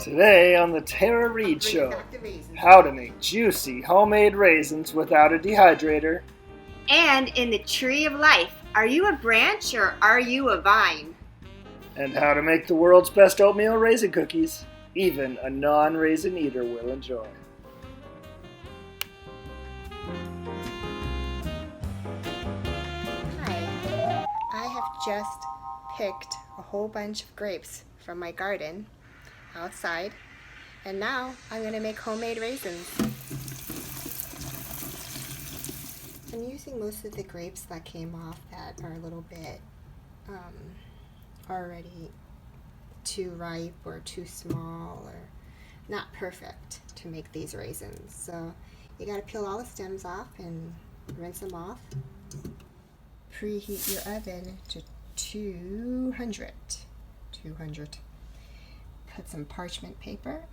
Today on the TaraReed Show, how to make juicy homemade raisins without a dehydrator. And in the Tree of Life, are you a branch or are you a vine? And how to make the world's best oatmeal raisin cookies, even a non-raisin eater will enjoy. Hi, I have just picked a whole bunch of grapes from my garden outside, and now I'm going to make homemade raisins. I'm using most of the grapes that came off that are a little bit already too ripe or too small or not perfect to make these raisins. So you got to peel all the stems off and rinse them off. Preheat your oven to 200. Put some parchment paper.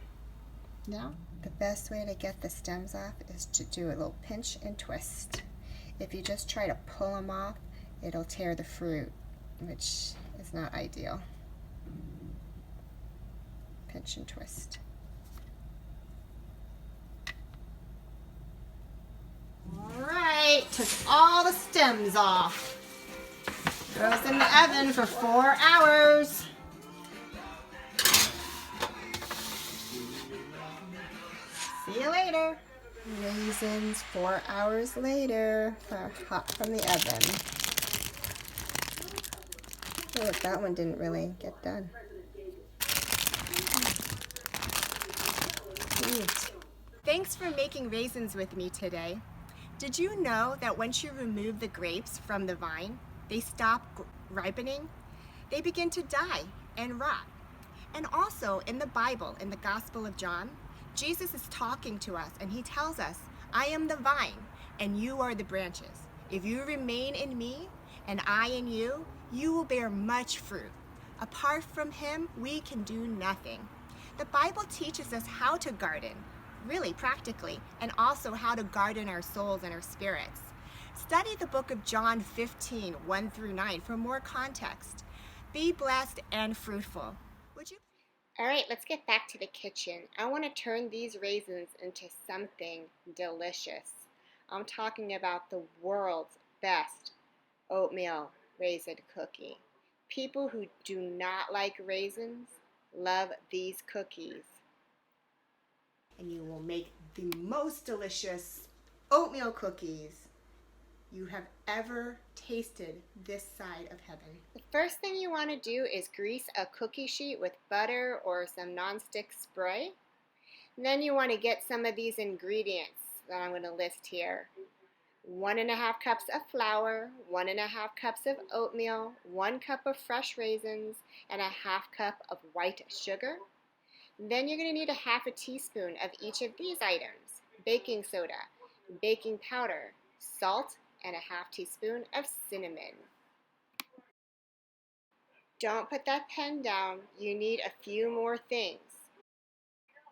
Now, the best way to get the stems off is to do a little pinch and twist. If you just try to pull them off, it'll tear the fruit, which is not ideal. Pinch and twist. Alright, took all the stems off. Goes in the oven for 4 hours. See you later. Raisins 4 hours later, hot from the oven. Oh, look, that one didn't really get done. Neat. Thanks for making raisins with me today. Did you know that once you remove the grapes from the vine, they stop ripening? They begin to die and rot. And also in the Bible, in the Gospel of John, Jesus is talking to us and he tells us, I am the vine and you are the branches. If you remain in me and I in you, you will bear much fruit. Apart from him, we can do nothing. The Bible teaches us how to garden, really practically, and also how to garden our souls and our spirits. Study the book of John 15, 1 through 9 for more context. Be blessed and fruitful. Would you? All right, let's get back to the kitchen. I want to turn these raisins into something delicious. I'm talking about the world's best oatmeal raisin cookie. People who do not like raisins love these cookies. And you will make the most delicious oatmeal cookies you have ever tasted this side of heaven. The first thing you want to do is grease a cookie sheet with butter or some nonstick spray. And then you want to get some of these ingredients that I'm going to list here. 1.5 cups of flour, 1.5 cups of oatmeal, 1 cup of fresh raisins, and 1/2 cup of white sugar. Then you're going to need 1/2 teaspoon of each of these items: baking soda, baking powder, salt, and 1/2 teaspoon of cinnamon. Don't put that pen down. You need a few more things.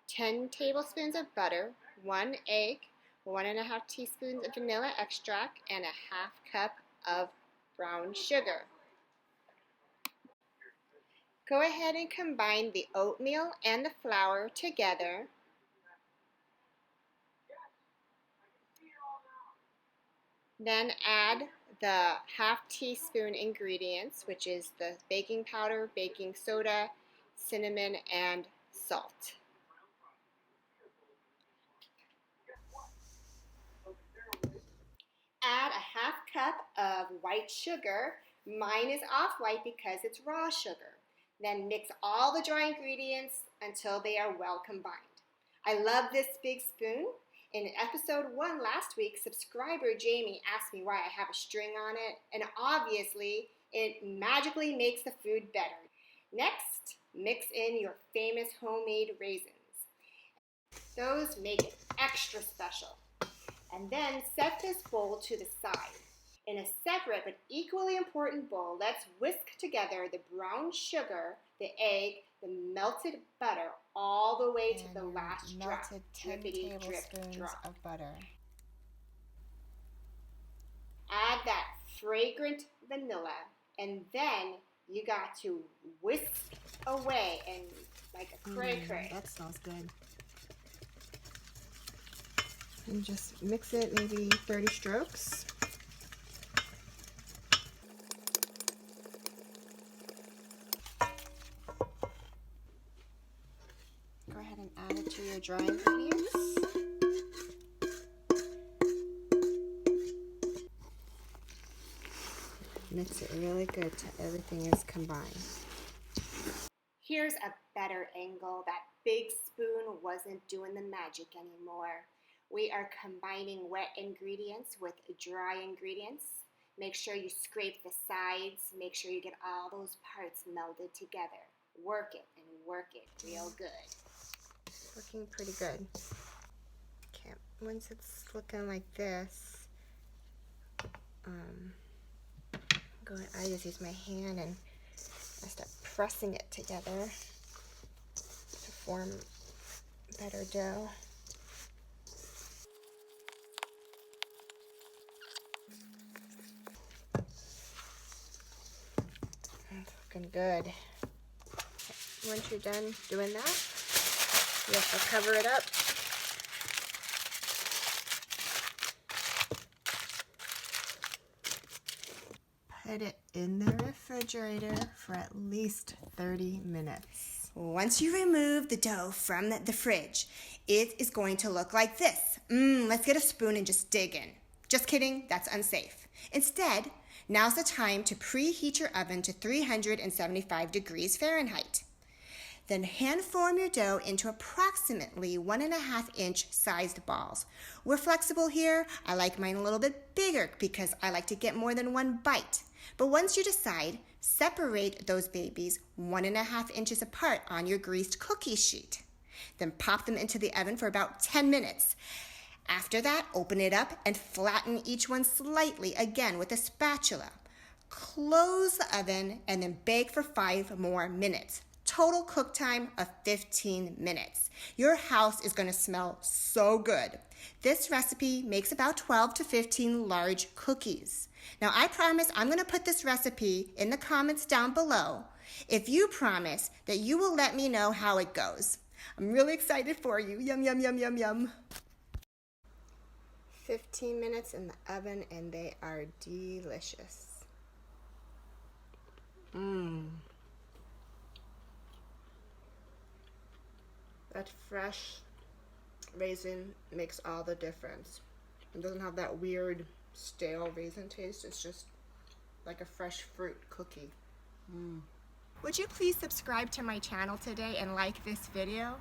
10 tablespoons of butter, 1 egg, 1.5 teaspoons of vanilla extract, and 1/2 cup of brown sugar. Go ahead and combine the oatmeal and the flour together. Then add the 1/2 teaspoon ingredients, which is the baking powder, baking soda, cinnamon, and salt. Add 1/2 cup of white sugar. Mine is off-white because it's raw sugar. Then mix all the dry ingredients until they are well combined. I love this big spoon. In episode 1 last week, subscriber Jamie asked me why I have a string on it, and obviously it magically makes the food better. Next, mix in your famous homemade raisins. Those make it extra special. And then set this bowl to the side. In a separate but equally important bowl, let's whisk together the brown sugar, the egg, the melted butter, all the way to the last drop. Melted 10 tablespoons of butter. Add that fragrant vanilla, and then you got to whisk away and like a cray-cray. That smells good. And just mix it maybe 30 strokes. Go ahead and add it to your dry ingredients. Mix it really good till everything is combined. Here's a better angle. That big spoon wasn't doing the magic anymore. We are combining wet ingredients with dry ingredients. Make sure you scrape the sides. Make sure you get all those parts melded together. Work it and work it real good. Looking pretty good. Okay, once it's looking like this, I just use my hand and I start pressing it together to form better dough. It's looking good. Okay, once you're done doing that, you have to cover it up. Put it in the refrigerator for at least 30 minutes. Once you remove the dough from the fridge, it is going to look like this. Let's get a spoon and just dig in. Just kidding, that's unsafe. Instead, now's the time to preheat your oven to 375 degrees Fahrenheit. Then hand form your dough into approximately 1.5-inch sized balls. We're flexible here. I like mine a little bit bigger because I like to get more than one bite. But once you decide, separate those babies 1.5 inches apart on your greased cookie sheet. Then pop them into the oven for about 10 minutes. After that, open it up and flatten each one slightly again with a spatula. Close the oven and then bake for 5 more minutes. Total cook time of 15 minutes. Your house is going to smell so good. This recipe makes about 12 to 15 large cookies. Now I promise I'm going to put this recipe in the comments down below if you promise that you will let me know how it goes. I'm really excited for you. Yum, yum, yum, yum, yum. 15 minutes in the oven and they are delicious. That fresh raisin makes all the difference. It doesn't have that weird stale raisin taste. It's just like a fresh fruit cookie. Would you please subscribe to my channel today and like this video?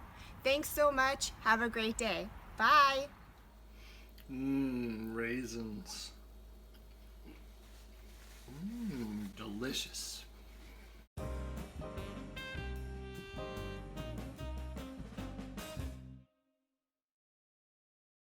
Thanks so much. Have a great day. Bye. Raisins. Delicious.